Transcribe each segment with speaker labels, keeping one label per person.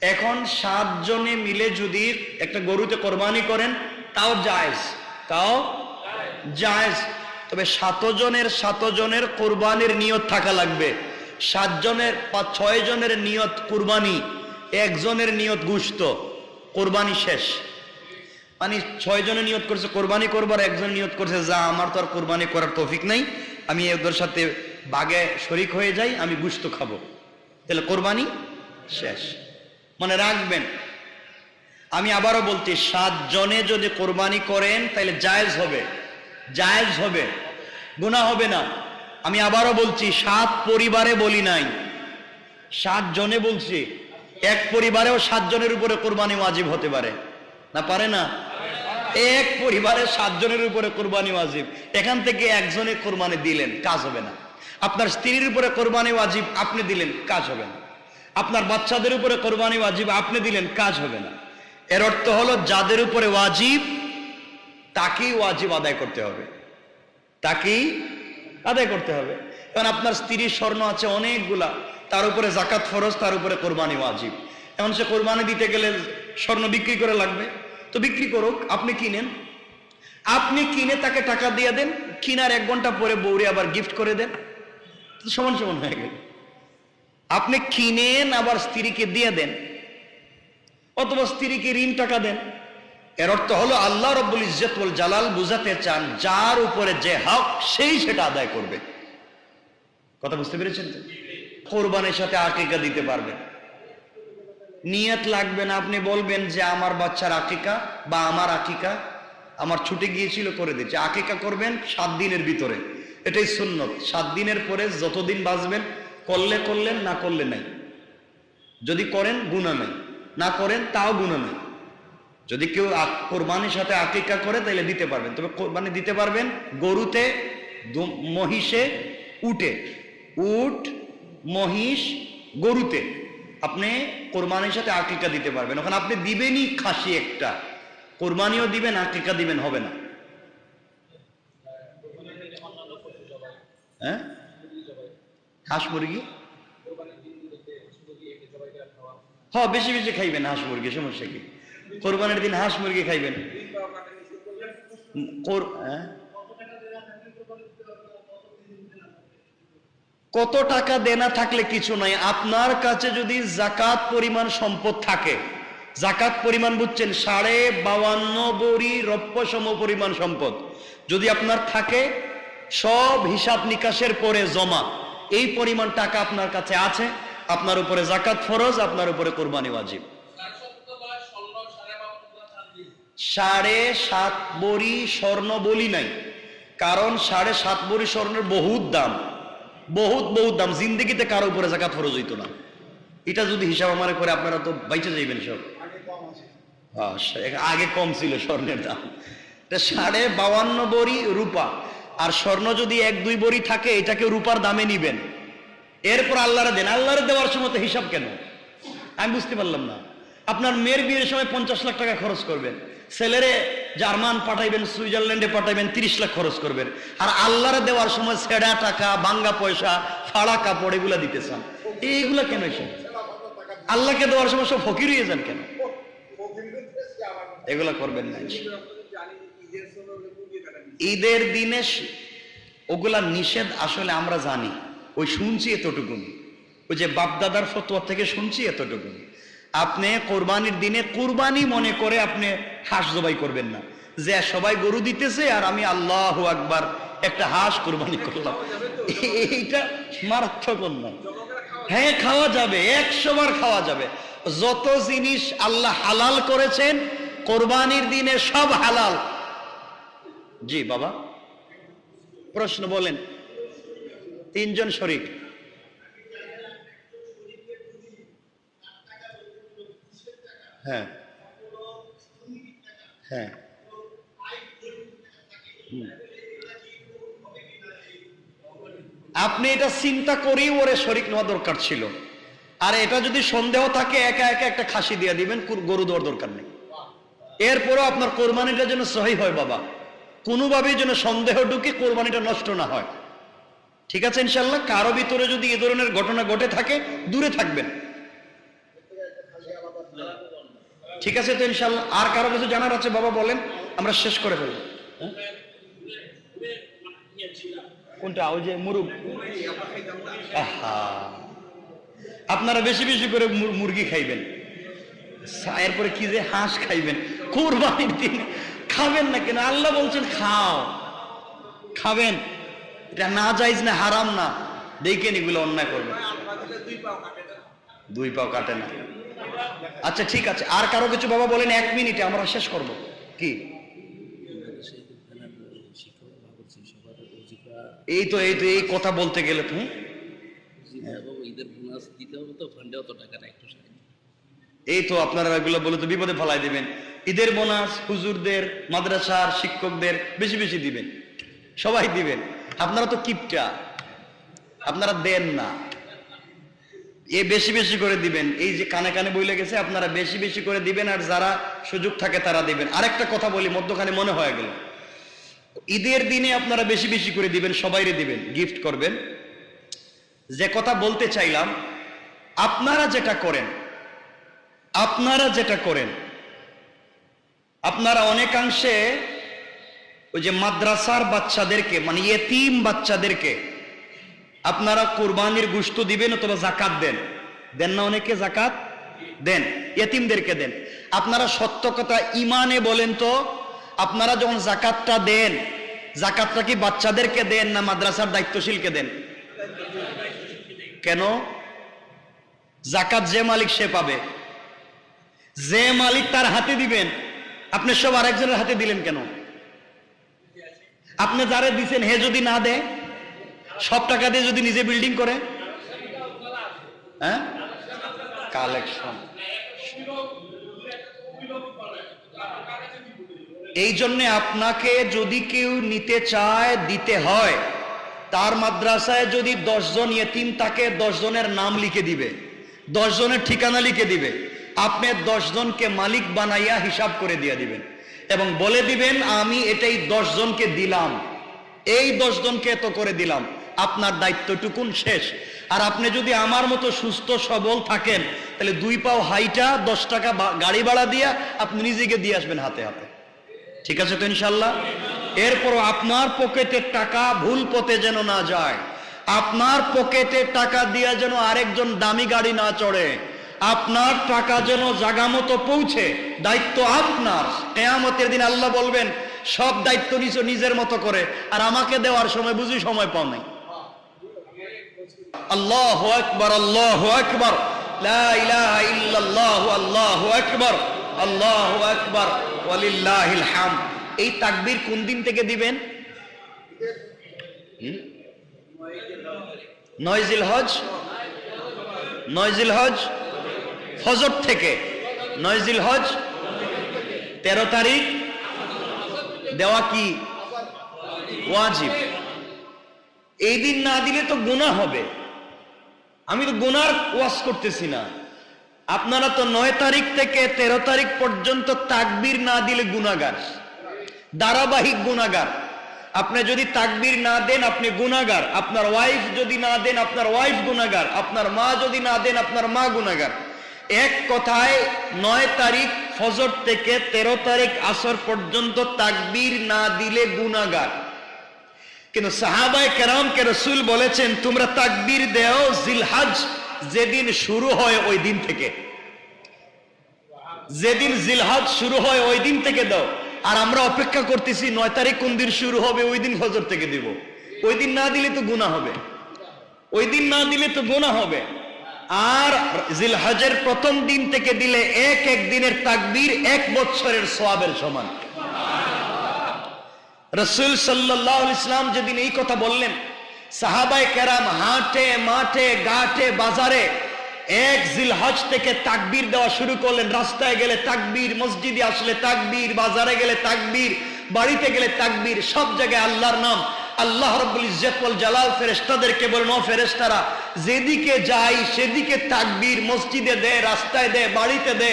Speaker 1: এখন 7 জনে মিলে যদি একটা গরুতে কোরবানি করেন তাও জায়েজ, তাও জায়েজ। তবে 7 জনের কোরবানির নিয়ত থাকা লাগবে। 7 জনের বা 6 জনের নিয়ত কোরবানি, একজনের নিয়ত গুস্ত, কোরবানি শেষ। মানে 6 জনের নিয়ত করছে কোরবানি করবার, একজন নিয়ত করছে যা আমার তো আর কোরবানি করার তৌফিক নাই, আমি ওদের সাথে বাগে শরিক হয়ে যাই, আমি গুস্ত খাবো, তাহলে কোরবানি শেষ। মানে রাখবেন। আমি আবারও বলছি 7 জনে যদি কোরবানি করেন তাহলে জায়েজ হবে, জায়েজ হবে, গুনাহ হবে না। আমি আবারও বলছি 7 পরিবারে বলি নাই, 7 জনে বলছি। এক পরিবারেও 7 জনের উপরে কোরবানি ওয়াজিব হতে পারে না, পারে না? এক পরিবারে 7 জনের উপরে কোরবানি ওয়াজিব, এখান থেকে একজনে কোরবানি দিলেন, কাজ হবে না। আপনার স্ত্রীর উপরে কোরবানি ওয়াজিব, আপনি দিলেন, কাজ হবে না। আপনার বাচ্চাদের উপরে কোরবানি ওয়াজিব, আপনি দিলেন, কাজ হবে না। এর অর্থ হলো যাদের উপরে ওয়াজিব তাকেই ওয়াজিব আদায় করতে হবে, তাকেই আদায় করতে হবে। কারণ আপনার স্ত্রীর স্বর্ণ আছে অনেকগুলা, তার উপরে জাকাত ফরজ, তার উপরে কোরবানি ওয়াজিব। এখন সে কোরবানি দিতে গেলে স্বর্ণ বিক্রি করে লাগবে, তো বিক্রি করুক, আপনি কিনেন, আপনি কিনে তাকে টাকা দিয়ে দেন, কিনার 1 ঘন্টা পরে বউরে আবার গিফট করে দেন, সমান সমান হয়ে গেল। আপনি কিনেন আবার স্ত্রীকে দিয়ে দেন, অথবা স্ত্রীকে ঋণ টাকা দেন। এর অর্থ হলো আল্লাহ রব্বুল ইজ্জত ওয়াল জালাল বুঝাতে চান যার উপরে যে হক সেই সেটা আদায় করবে। কথা বুঝতে পেরেছেন তো? কোরবানির সাথে আকিকা দিতে পারবেন, নিয়ত লাগবে না। আপনি বলবেন যে আমার বাচ্চার আকিকা বা আমার আকিকা আমার ছুটে গিয়েছিল, করে দিচ্ছে। আকিকা করবেন 7 দিনের ভিতরে, এটাই সুন্নত। 7 দিনের পরে যতদিন বাঁচবেন করলে করলেন, না করলে নাই। যদি করেন গুনাহ নাই, না করেন তাও গুনাহ নাই। যদি কেউ কোরবানির সাথে আকিকা করে তাহলে দিতে পারবেন। তবে কোরবানি দিতে পারবেন গরুতে, মহিষে, উটে, উট, মহিষ, গরুতে আপনি কোরবানির সাথে আকিকা দিতে পারবেন। ওখানে আপনি দিবেনই খাসি একটা, কোরবানিও দিবেন, আকিকা দিবেন, হবে না। হ্যাঁ, হাঁস মুরগি, হ্যাঁ বেশি বেশি খাইবেন হাঁস মুরগি, সমস্যা কি? কোরবানির দিন হাঁস মুরগি খাইবেন। কত টাকা দেনা থাকলে কিছু নাই। আপনার কাছে যদি জাকাত পরিমাণ সম্পদ থাকে, জাকাত পরিমাণ বুঝছেন 52.5 বড়ি রৌপ্য সম পরিমাণ সম্পদ যদি আপনার থাকে, সব হিসাব নিকাশের পরে জমা, এই পরিমাণ টাকা আপনার কাছে আছে, আপনার উপরে জাকাত ফরজ, আপনার উপরে কোরবানি ওয়াজিব। 7.5 বড়ি স্বর্ণ বলি নাই, কারণ 7.5 বড়ি স্বর্ণের বহুত দাম, বহুত বহুত দাম। জিন্দেগিতে কারো উপরে জাকাত ফরজ হইতো না। এটা যদি হিসাব আমারে করে আপনারা তো বাইচে যাইবেন সব। আগে কম ছিল স্বর্ণের দাম। 52.5 বড়ি রূপা, আর স্বর্ণ যদি 1-2 বড়ি থাকে এটাকে রূপার দামে নিবেন, এরপর আল্লাহরে দেন। আল্লাহরে দেওয়ার সময় তো হিসাব কেন আমি বুঝতে পারলাম না। আপনার মেয়ের বিয়ের সময় 50 লাখ টাকা খরচ করবেন, ছেলেরে জার্মান পাঠাইবেন, সুইজারল্যান্ডে পাঠাইবেন, 30 লাখ খরচ করবেন, আর আল্লাহরে দেওয়ার সময় ছেঁড়া টাকা, ভাঙ্গা পয়সা, ফাড়া কাপড় এগুলা দিতে চান। এইগুলা কেন? এসব আল্লাহকে দেওয়ার সময় সব ফকির হয়ে যান কেন? এগুলা করবেন না। ঈদের দিনে ওগুলা নিষেধ, আসলে আমরা জানি, ওই শুনছি এতটুকুনি, ওই যে বাপদাদার ফতোয়া থেকে শুনছি এতটুকুনি। আপনি কোরবানির দিনে কুরবানি মনে করে আপনি হাঁস জবাই করবেন না, যে সবাই গরু দিতেছে আর আমি আল্লাহু আকবার একটা হাঁস কুরবানি করলাম, এইটা মারাত্মক অন্যায়। হ্যাঁ খাওয়া যাবে, 100 বার খাওয়া যাবে। যত জিনিস আল্লাহ হালাল করেছেন কোরবানির দিনে সব হালাল। জি বাবা, প্রশ্ন বলেন। 3 জন শরীক, হ্যাঁ হ্যাঁ, আপনি এটা চিন্তা করেই ওরে শরীক নেওয়া দরকার ছিল। আর এটা যদি সন্দেহ থাকে একা একা একটা খাসি দিয়ে দিবেন, গরু দেওয়ার দরকার নেই। এরপরও আপনার কোরবানিটা যেন সহি হয় বাবা, কোনোভাবেই যেন সন্দেহ ঢুকে কোরবানিটা নষ্ট না হয়। ঠিক আছে ইনশাল্লাহ? কারো ভিতরে যদি এ ধরনের ঘটনা ঘটে থাকে দূরে থাকবেন। ঠিক আছে তো ইনশাআল্লাহ। আর কারো কিছু জানার আছে বাবা বলেন, আমরা শেষ করে ফেলবো। কোনটা? ওই যে মুরগ। আপনারা বেশি বেশি করে মুরগি খাইবেন, এরপরে কি যে হাঁস খাইবেন কুরবানির দিন। খাবেন না কেন? আল্লাহ বলছেন খাও, খাবেন। এটা না জায়েজ না, হারাম না। দেখেন এগুলো অন্যায় করবেন। 2 পাও কাটে না। আচ্ছা ঠিক আছে, আর কারো কিছু বাবা বলেন, 1 মিনিটে আমরা শেষ করব। কি? এই তো এই কথা বলতে গেলে তুমি এই তো আপনারা এগুলো বলে তো বিপদে ফেলাই দিবেন। ঈদের বোনাস হুজুরদের, মাদ্রাসার শিক্ষকদের বেশি বেশি দিবেন, সবাই দিবেন। আপনারা তো কিপটা, আপনারা দেন না। বেশি বেশি করে দিবেন। এই যে কানে কানে বইলে গেছে, আপনারা বেশি বেশি করে দিবেন, আর যারা সুযোগ থাকে তারা দিবেন। আরেকটা কথা বলি, মধ্যখানে মনে হয়ে গেল, ঈদের দিনে আপনারা বেশি বেশি করে দিবেন, সবাইরে দিবেন, গিফট করবেন। যে কথা বলতে চাইলাম, আপনারা যেটা করেন আপনারা অনেকাংশে ওই যে মাদ্রাসার বাচ্চাদেরকে, মানে ইয়েতিম বাচ্চাদেরকে আপনারা কুরবানির গোশত দিবেন অথবা জাকাত দেন না? অনেকে জাকাত দেন, ইয়েতিমদেরকে দেন। আপনারা সত্য কথা ইমানে বলেন তো, আপনারা যখন জাকাতটা দেন, জাকাতটা কি বাচ্চাদেরকে দেন না মাদ্রাসার দায়িত্বশীলকে দেন? কেন? জাকাত যে মালিক সে পাবে, যে মালিক তার হাতে দিবেন। আপনি সব আরেকজনের হাতে দিলেন কেন? আপনি যারে দিচ্ছেন হে যদি না দেয়, সব টাকা দিয়ে যদি নিজে বিল্ডিং করে, হ্যাঁ, কালেকশন। এই জন্যে আপনাকে যদি কেউ নিতে চায়, দিতে হয়, তার মাদ্রাসায় যদি 10 জন ইয়েতিম তাকে 10 জনের নাম লিখে দিবে, 10 জনের ঠিকানা লিখে দিবে। আপনি 10 জনকে মালিক বানাইয়া হিসাব করে দিয়ে দিবেন এবং বলে দিবেন আমি এটাই 10 জনকে দিলাম, এই 10 জনকে এত করে দিলাম। আপনার দায়িত্বটুকুন শেষ। আর আপনি যদি আমার মতো সুস্থ সবল থাকেন, তাহলে 2 পাও হাইটা 10 টাকা গাড়ি ভাড়া দিয়া আপনি নিজেকে দিয়ে আসবেন হাতে হাতে। ঠিক আছে তো ইনশাল্লাহ? এরপরও আপনার পকেটের টাকা ভুল পথে যেন না যায়, আপনার পকেটের টাকা দিয়া যেন আরেকজন দামি গাড়ি না চড়ে, আপনার টাকা যেন জায়গা মতো পৌঁছে। দায়িত্ব আপনার। কিয়ামতের দিন আল্লাহ বলবেন সব দায়িত্ব নিছো নিজের মতো করে, আর আমাকে দেওয়ার সময় বুঝি সময় পাও নাই। আল্লাহু আকবার, আল্লাহু আকবার, লা ইলাহা ইল্লাল্লাহু, আল্লাহু আকবার, আল্লাহু আকবার, ওয়ালিল্লাহিল হামদ। এই তাকবীর কোন দিন থেকে দিবেন? 9 জিলহজ, 9 জিলহজ ফজর থেকে। 9 জিলহজ 13 তারিখ দেওয়া কি ওয়াজিব। এই দিন না দিলে তো গুনাহ হবে। আমি তো গুনার ওয়াজ করতেছি না। আপনারা তো 9 তারিখ থেকে 13 তারিখ পর্যন্ত তাকবীর না দিলে গুনাহগার, ধারাবাহিক গুনাহগার। আপনি যদি তাকবীর না দেন আপনি গুনাহগার, আপনার ওয়াইফ যদি না দেন আপনার ওয়াইফ গুনাহগার, আপনার মা যদি না দেন আপনার মা গুনাহগার। এক কথায় 9 তারিখ ফজর থেকে 13 তারিখ আসর পর্যন্ত তাকবীর না দিলে গুনাহগার। কিন্তু সাহাবায়ে কেরামকে রাসূল বলেছেন তোমরা তাকবীর দাও জিলহজ যেদিন শুরু হয় ওই দিন থেকে, যেদিন জিলহজ শুরু হয় ওই দিন থেকে দাও। আর আমরা অপেক্ষা করতেছি 9 তারিখ কোন দিন শুরু হবে, ওই দিন ফজর থেকে দিব। ওই দিন না দিলে তো গুনাহ হবে, ওই দিন না দিলে তো গুনাহ হবে। আর জিলহজের প্রথম দিন থেকে দিলে এক এক দিনের তাকবীর 1 বছরের সওয়াবের সমান। রাসূল সাল্লাল্লাহু আলাইহি ওয়াসাল্লাম যেদিন এই কথা বললেন, সাহাবায়ে কেরাম হাটে মাঠে ঘাটে বাজারে 1 জিলহজ থেকে তাকবীর দেওয়া শুরু করলেন। রাস্তায় গেলে তাকবীর, মসজিদে আসলে তাকবীর, বাজারে গেলে তাকবীর, বাড়িতে গেলে তাকবীর, সব জায়গায় আল্লাহর নাম। আল্লাহ রাব্বুল ইজ্জত ওয়াল জালাল ফেরেশতাদেরকে বলেন ও ফেরেশতারা যেদিকে যাই সেদিকে তাকবীর, মসজিদে দে, রাস্তায় দে, বাড়িতে দে,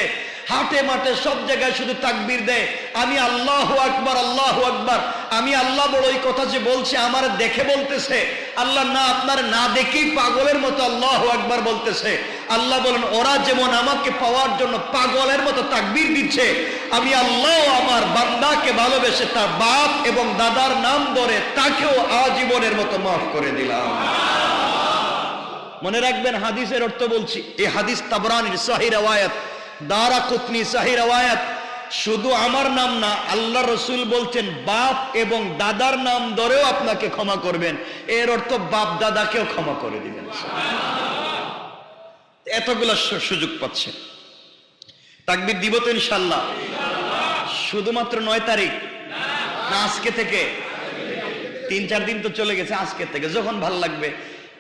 Speaker 1: হাটে মাঠে সব জায়গায় শুধু তাকবীর দেয়। আমি আল্লাহু আকবার, আল্লাহু আকবার। আমি আল্লাহ বড় এই কথা যে বলছে আমার দেখে বলতেছে? আল্লাহ না, আপনার না দেখেই পাগলের মতো আল্লাহু আকবার বলতেছে। আল্লাহ বলেন ওরা যেমন আমাকে পাওয়ার জন্য পাগলের মতো তাকবীর দিচ্ছে, আমি আল্লাহ আমার বান্দাকে ভালোবেসে তার বাপ এবং দাদার নাম ধরে তাকেও আজীবনের মতো মাফ করে দিলাম। মনে রাখবেন হাদিসের অর্থ বলছি, এই হাদিস তাবরানির সহিহ riwayat, দারাকুতনি সহিহ riwayat। শুধু আমার নাম না, আল্লাহ রসুল বলছেন বাপ এবং দাদার নাম ধরেও আপনাকে ক্ষমা করবেন, এর অর্থ বাপ দাদাকেও ক্ষমা করে দিবেন। এতগুলো সুযোগ পাচ্ছে, তাকবীর দিব তো ইনশাআল্লাহ। শুধুমাত্র 9 তারিখ না আজকে থেকে? 3-4 দিন তো চলে গেছে, আজকে থেকে যখন ভাল লাগবে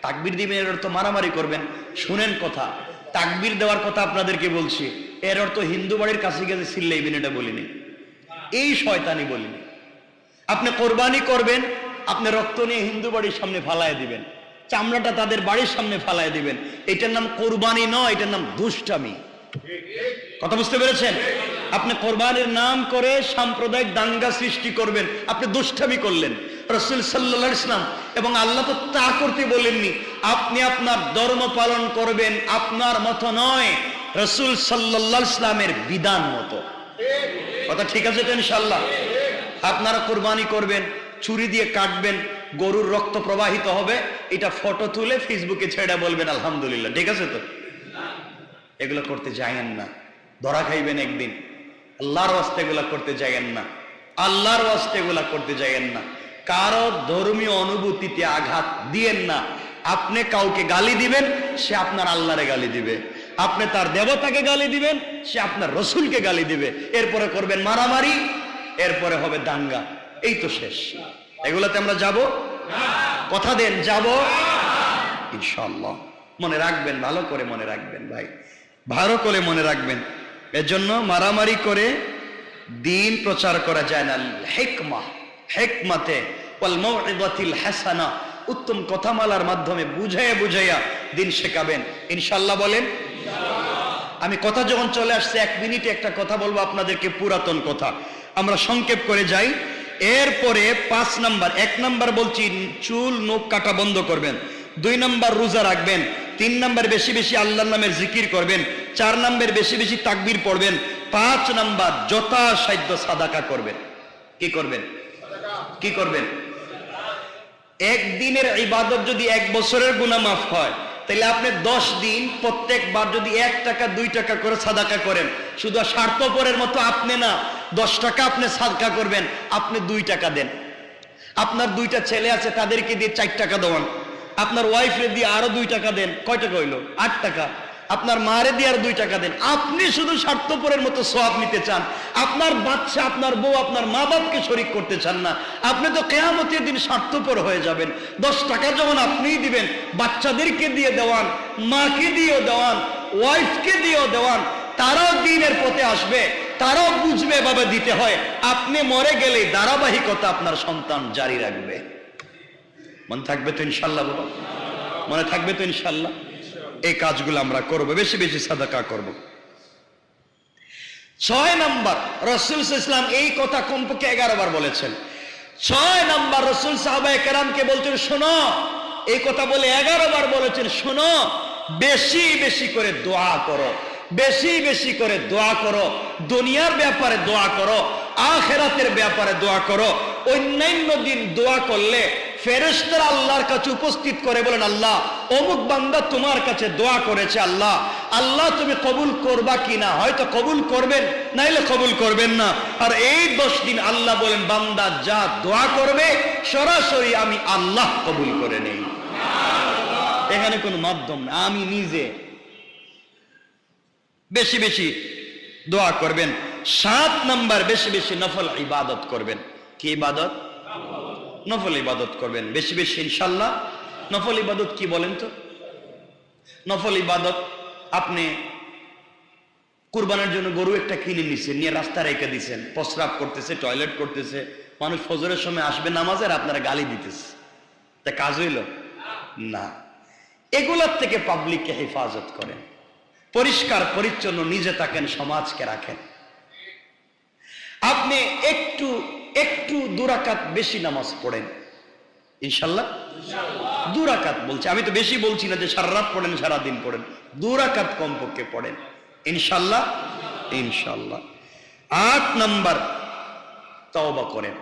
Speaker 1: তাকবীর দিবেন। এর অর্থ মারামারি করবেন? শুনেন কথা, তাকবীর দেওয়ার কথা আপনাদেরকে বলছি, এর অর্থ হিন্দু বাড়ির কাছে গেছে চিল্লাইবেন এটা বলিনি, এই শয়তানি বলিনি। আপনি কোরবানি করবেন, আপনি রক্ত নিয়ে হিন্দু বাড়ির সামনে ফালায় দিবেন, চামড়াটা তাদের বাড়ির সামনে ফালায় দিবেন, এটার নাম কোরবানি নয়, এটার নাম দুষ্টামি। কথা বুঝতে পেরেছেন? আপনি কোরবানির নাম করে সাম্প্রদায়িক দাঙ্গা সৃষ্টি করবেন, আপনি দুষ্টামি করলেন। রাসূল সাল্লাল্লাহু আলাইহি ওয়াসাল্লাম এবং আল্লাহ তো তা করতে বলেননি, আপনি আপনার ধর্ম পালন করবেন আপনার মতো নয়, রাসূল সাল্লাল্লাহু আলাইহি ওয়াসাল্লামের বিধান মতো। কথা ঠিক আছে তো ইনশাআল্লাহ? আপনারা কোরবানি করবেন, ছুরি দিয়ে কাটবেন, গরুর রক্ত প্রবাহিত হবে, এটা ফটো তুলে ফেসবুকে ছেড়ে বলবেন আলহামদুলিল্লাহ, ঠিক আছে তো? এগুলো করতে যায়েন না, ধরা খাইবেন একদিন। আল্লাহর ওয়াস্তে এগুলা করতে যায়েন না, আল্লাহর ওয়াস্তে এগুলা করতে যায়েন না। কারো ধর্মীয় অনুভূতিতে আঘাত দিয়েন না। আপনি কাউকে গালি দিবেন, সে আপনার আল্লাহরে গালি দিবে। আপনি তার দেবতাকে গালি দিবেন, সে আপনার রসুলকে গালি দিবে। এরপরে করবেন মারামারি, এরপরে হবে দাঙ্গা, এই তো শেষ। এগুলাতে আমরা যাব? কথা দেন যাব ইনশাআল্লাহ। মনে রাখবেন, ভালো করে মনে রাখবেন ভাই, ভালো করে মনে রাখবেন। এজন্য মারামারি করে দিন প্রচার করা যায় না। হিকমা, হিকমাতে ওয়াল মাউইযাতিল হাসানা, উত্তম কথামালার মাধ্যমে বুঝাইয়া বুঝাইয়া দিন শেখাবেন ইনশাআল্লাহ। বলেন ইনশাআল্লাহ। আমি কথা যখন চলে আসছে, 1 মিনিটে একটা কথা বলবো আপনাদেরকে, পুরাতন কথা, আমরা সংক্ষেপ করে যাই। এরপরে 5 নাম্বার, 1 নাম্বার বলছি চুল নখ কাটা বন্ধ করবেন, 2 নাম্বার রোজা রাখবেন, 3 নাম্বার বেশি বেশি আল্লাহর নামের জিকির করবেন, 4 নাম্বার বেশি বেশি তাকবীর পড়বেন, 5 নাম্বার যথাসাধ্য সাদাকা করবেন। কি করবেন? কি করবেন? একদিনের ইবাদত যদি 1 বছরের গুনাহ মাফ হয়, তাহলে আপনি 10 দিন প্রত্যেকবার যদি 1 টাকা 2 টাকা করে সাদাকা করেন, শুধু স্বার্থপরের মতো আপনি না, 10 টাকা আপনি সাদকা করবেন, আপনি 2 টাকা দেন। আপনার 2টা ছেলে আছে, তাদেরকে দিয়ে 4 টাকা দেওয়ান। আপনার ওয়াইফরে দিয়ে আরো 2 টাকা দেন, কয় টাকা হইলো? 8 টাকা। আপনার মারে দিয়ে আর 2 টাকা দেন। আপনি শুধু স্বার্থপরের মতো সওয়াব নিতে চান, আপনার বাচ্চা, আপনার বউ, আপনার মা বাপকে শরীক করতে চান না। আপনি তো কিয়ামতের দিন স্বার্থপর হয়ে যাবেন। 10 টাকা যখন আপনিই দিবেন, বাচ্চাদেরকে দিয়ে দেওয়ান, মাকে দিয়েও দেওয়ান, ওয়াইফকে দিয়েও দেওয়ান, তারাও দিনের পথে আসবে, তারাও বুঝবে এভাবে দিতে হয়। আপনি মরে গেলে ধারাবাহিকতা আপনার সন্তান জারি রাখবে। মনে থাকবে তো ইনশাআল্লাহ? বাবা মনে থাকবে তো ইনশাআল্লাহ? এই কাজগুলো আমরা করব, বেশি বেশি সাদাকা করব। 6 নাম্বার, রাসূল সাল্লাল্লাহু আলাইহি ওয়াসাল্লাম এই কথা কমপক্ষে 11 বার বলেছেন। 6 নাম্বার, রাসূল সাহাবায়ে কেরামকে বলছেন শোনো, এই কথা বলে 11 বার বলেছেন, শোনো, বেশি বেশি করে দোয়া করো, বেশি বেশি করে দোয়া করো, দুনিয়ার ব্যাপারে দোয়া করো, আখিরাতের ব্যাপারে দোয়া করো। অন্যান্য দিন দোয়া করলে ফেরেশতারা আল্লাহর কাছে উপস্থিত করে বলেন, আল্লাহ অমুক বান্দা তোমার কাছে দোয়া করেছে, আল্লাহ আল্লাহ তুমি কবুল করবা কিনা? হয়তো কবুল করবেন, নাইলে কবুল করবেন না। আর এই 10 দিন আল্লাহ বলেন, বান্দা যা দোয়া করবে সরাসরি আমি আল্লাহ কবুল করে নেই। এখানে কোনো মাধ্যম না, আমি নিজে। বেশি বেশি দোয়া করবেন। 7 নাম্বার, বেশি বেশি নফল ইবাদত করবেন। কি ইবাদত? নফল ইবাদত করবেন বেশি বেশি ইনশাআল্লাহ। নফল ইবাদত কি বলেন তো? নফল ইবাদত, আপনি কুরবানের জন্য গরু একটা কিনে নিছেন, নিয়ে রাস্তা রেখে দিছেন, প্রস্রাব করতেছে, টয়লেট করতেছে, মানুষ ফজরের সময় আসবে নামাজের, আপনারা গালি দিতেছে, তা কাজ হইল না। এগুলোর থেকে পাবলিককে হেফাজত করেন, পরিষ্কার পরিচ্ছন্ন নিজে থাকেন, সমাজকে রাখেন। আপনি একটু 2 রাকাত বেশি নামাজ পড়েন, ইনশাল্লাহ 2 রাকাত বলছে, আমি তো বেশি বলছি না যে সারা রাত পড়েন সারাদিন পড়েন, 2 রাকাত কমপক্ষে পড়েন ইনশাল্লাহ। ইনশাল্লাহ 8 নাম্বার, তওবা করেন।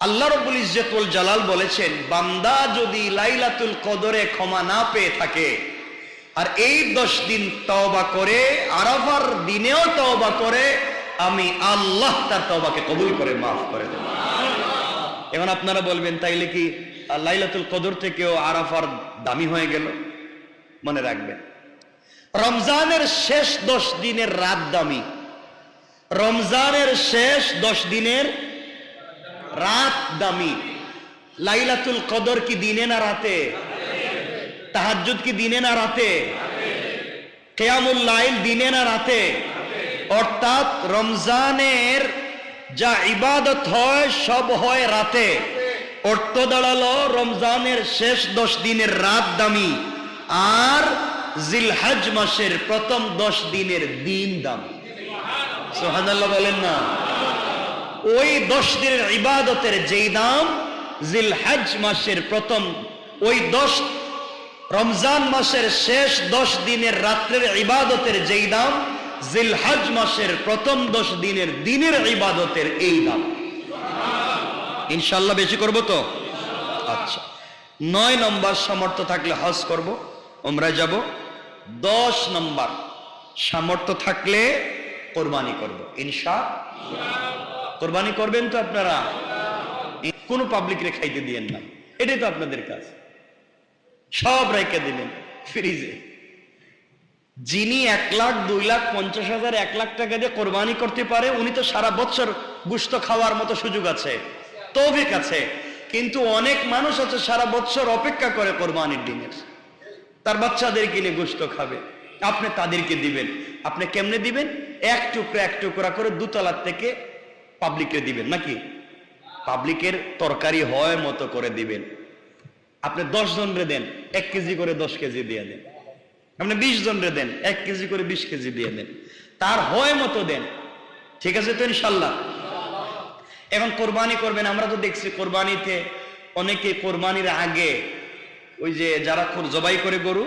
Speaker 1: আল্লাহ রাব্বুল ইজ্জত ওয়াল জালাল বলেছেন, বান্দা যদি লাইলাতুল কদরে ক্ষমা না পেয়ে থাকে আর এই 10 দিন তওবা করে, আরাফার দিনেও তওবা করে, আমি আল্লাহ তার তওবাকে কবুল করে মাফ করে দেব। এখন আপনারা বলবেন, তাইলে কি লাইলাতুল কদর থেকেও আরাফার দামি হয়ে গেল? মনে রাখবেন, রমজানের শেষ 10 দিনের রাত দামি, রমজানের শেষ 10 দিনের রাত দামি। লাইলাতুল কদর কি দিনে না রাতে? তাহাজ্জুদ কি দিনে না রাতে? কিয়ামুল লাইল দিনে না রাতে? অর্থাৎ রমজানের যা ইবাদত হয় সব হয় রাতে। অর্থ দাঁড়ালো রমজানের শেষ 10 দিনের রাত দামি, আর জিলহজ মাসের প্রথম 10 দিনের দিন দামি। সুবহানাল্লাহ বলেন না? ওই 10 দিনের ইবাদতের যেই দাম জিলহজ মাসের প্রথম, ওই 10 রমজান মাসের শেষ 10 দিনের রাত্রের ইবাদতের যেই দাম জিলহজ মাসের প্রথম 10 দিনের দিনের ইবাদতের এই দাম। ইনশাআল্লাহ বেশি করব তো? আচ্ছা, 9 নম্বর, সামর্থ্য থাকলে হজ করব, উমরায় যাব। 10 নম্বর, সামর্থ্য থাকলে কোরবানি করব ইনশাআল্লাহ। কোরবানি করবেন তো আপনারা? কোন পাবলিকরে খাইতে দিয়েন না, এটাই তো আপনাদের কাজ। সব রেখে দিবেন ফ্রিজে। যিনি 1 লাখ 2 লাখ 50,000 1 লাখ টাকা দিয়ে কোরবানি করতে পারে, উনি তো সারা বছর গোশত খাওয়ার মতো সুযোগ আছে, তৌফিক আছে। কিন্তু অনেক মানুষ আছে সারা বছর অপেক্ষা করে কোরবানির দিনের, তার বাচ্চাদের কিনে গোশত খাবে, আপনি তাদেরকে দিবেন। আপনি কেমনে দিবেন? এক টুকরা করে 2 তলার থেকে পাবলিকে দিবেন, নাকি পাবলিকের তরকারি হয় মতো করে দিবেন। আপনি 10 জনরে দেন, 1 কেজি করে 10 কেজি দিয়ে দেন। আপনি 20 জনরে দেন, 1 কেজি করে 20 কেজি দিয়ে দেন, তার হয় মতো দেন। ঠিক আছে তো ইনশাল্লাহ? এখন কোরবানি করবেন। আমরা তো দেখছি কোরবানিতে অনেকে কোরবানির আগে ওই যে যারা জবাই করে গরু,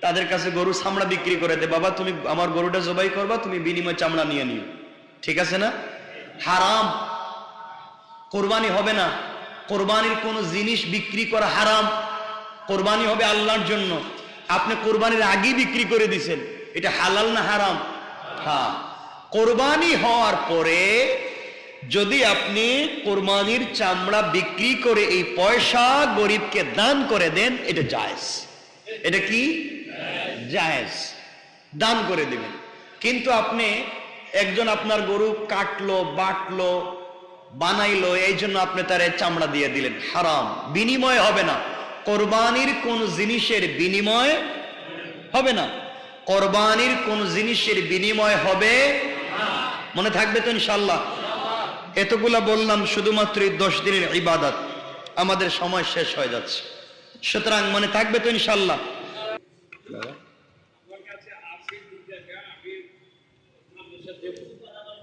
Speaker 1: তাদের কাছে গরু চামড়া বিক্রি করে দেয়, বাবা তুমি আমার গরুটা জবাই করবা, তুমি বিনিময় চামড়া নিয়ে নিও। ঠিক আছে না? হারাম, কোরবানি হবে না। কোরবানির কোন জিনিস বিক্রি করা হারাম। কোরবানি হবে আল্লাহর জন্য। আপনি কোরবানির আগেই বিক্রি করে দিছেন, এটা হালাল না হারাম? হ্যাঁ। কোরবানি হওয়ার পরে যদি আপনি কোরবানির চামড়া বিক্রি করে এই পয়সা গরিবকে দান করে দেন, এটা জায়েজ। এটা কি? জায়েজ, দান করে দিবেন। কিন্তু আপনি একজন আপনার গরু কাটলো, বাটলো, বানাইলো, এই জন্য আপনি তার চামড়া দিয়ে দিলেন, হারাম। বিনিময় হবে না। কোরবানির কোন জিনিসের বিনিময় হবে না। কোরবানির কোন জিনিসের বিনিময় হবে, মনে থাকবে তো ইনশাআল্লাহ? এতগুলা বললাম শুধুমাত্র 10 দিনের ইবাদত। আমাদের সময় শেষ হয়ে যাচ্ছে, সুতরাং মনে থাকবে তো ইনশাআল্লাহ?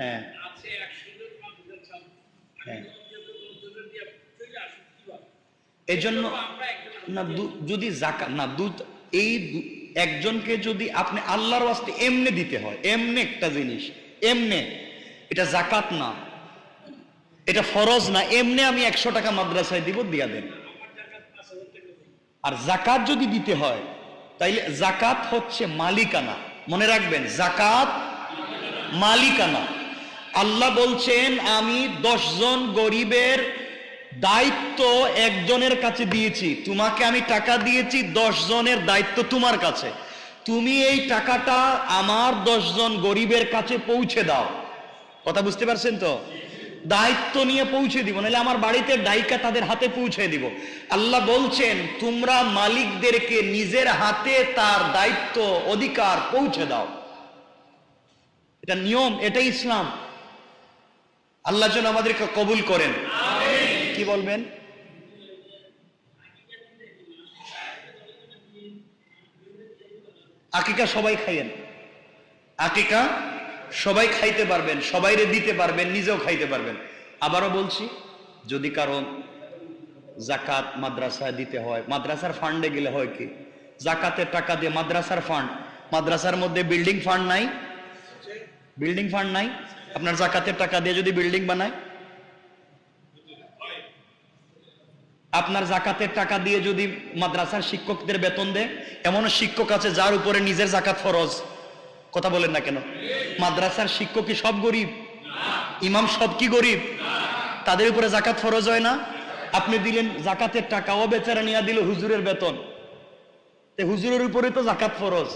Speaker 1: হ্যাঁ হ্যাঁ, এই জন্য না, যদি যাকাত না, এই একজনকে যদি আপনি আল্লাহর ওয়াস্তে এমনি দিতে হয়, এমনি একটা জিনিস, এমনি, এটা যাকাত না, এটা ফরজ না, এমনি আমি 100 টাকা মাদ্রাসায় দিব, দিয়া দেন। আর যাকাত যদি দিতে হয়, তাইলে যাকাত হচ্ছে মালিকানা। মনে রাখবেন, যাকাত মালিকানা। আল্লাহ বলছেন, আমি 10 জন গরিবের দায়িত্ব একজনের কাছে দিয়েছি, তোমাকে আমি টাকা দিয়েছি, 10 জনের দায়িত্ব তোমার কাছে, তুমি এই টাকাটা আমার 10 জন গরিবের কাছে পৌঁছে দাও। কথা বুঝতে পারছেন তো? দায়িত্ব নিয়ে পৌঁছে দিব, নাহলে আমার বাড়িতে ডাইকা তাদের হাতে পৌঁছে দিব। আল্লাহ বলছেন, তোমরা মালিকদেরকে নিজের হাতে তার দায়িত্ব অধিকার পৌঁছে দাও। এটা নিয়ম, এটা ইসলাম। আল্লাহ যেন আমাদেরকে কবুল করেন। কি বলবেন? আকিকা সবাই খাইয়েন, আকিকা সবাই খাইতে পারবেন, সবাইরে দিতে পারবেন, নিজেও খাইতে পারবেন। আবারও বলছি, যদি কারো জাকাত মাদ্রাসায় দিতে হয়, মাদ্রাসার ফান্ডে গেলে হয় কি, জাকাতের টাকা দিয়ে মাদ্রাসার ফান্ড, মাদ্রাসার মধ্যে বিল্ডিং ফান্ড নাই, বিল্ডিং ফান্ড নাই, আপনার জাকাতের টাকা দিয়ে যদি বিল্ডিং বানায়, আপনার জাকাতের টাকা দিয়ে যদি মাদ্রাসার শিক্ষকদের বেতন দেয়, এমন শিক্ষক আছে যার উপরে নিজের জাকাত ফরজ, কথা বলেন না কেন? মাদ্রাসার শিক্ষক কি সব গরিব? ইমাম সব কি গরিব? তাদের উপরে জাকাত ফরজ হয় না? আপনি দিলেন জাকাতের টাকা, ও বেচারা নিয়ে দিল হুজুরের বেতন, হুজুরের উপরে তো জাকাত ফরজ।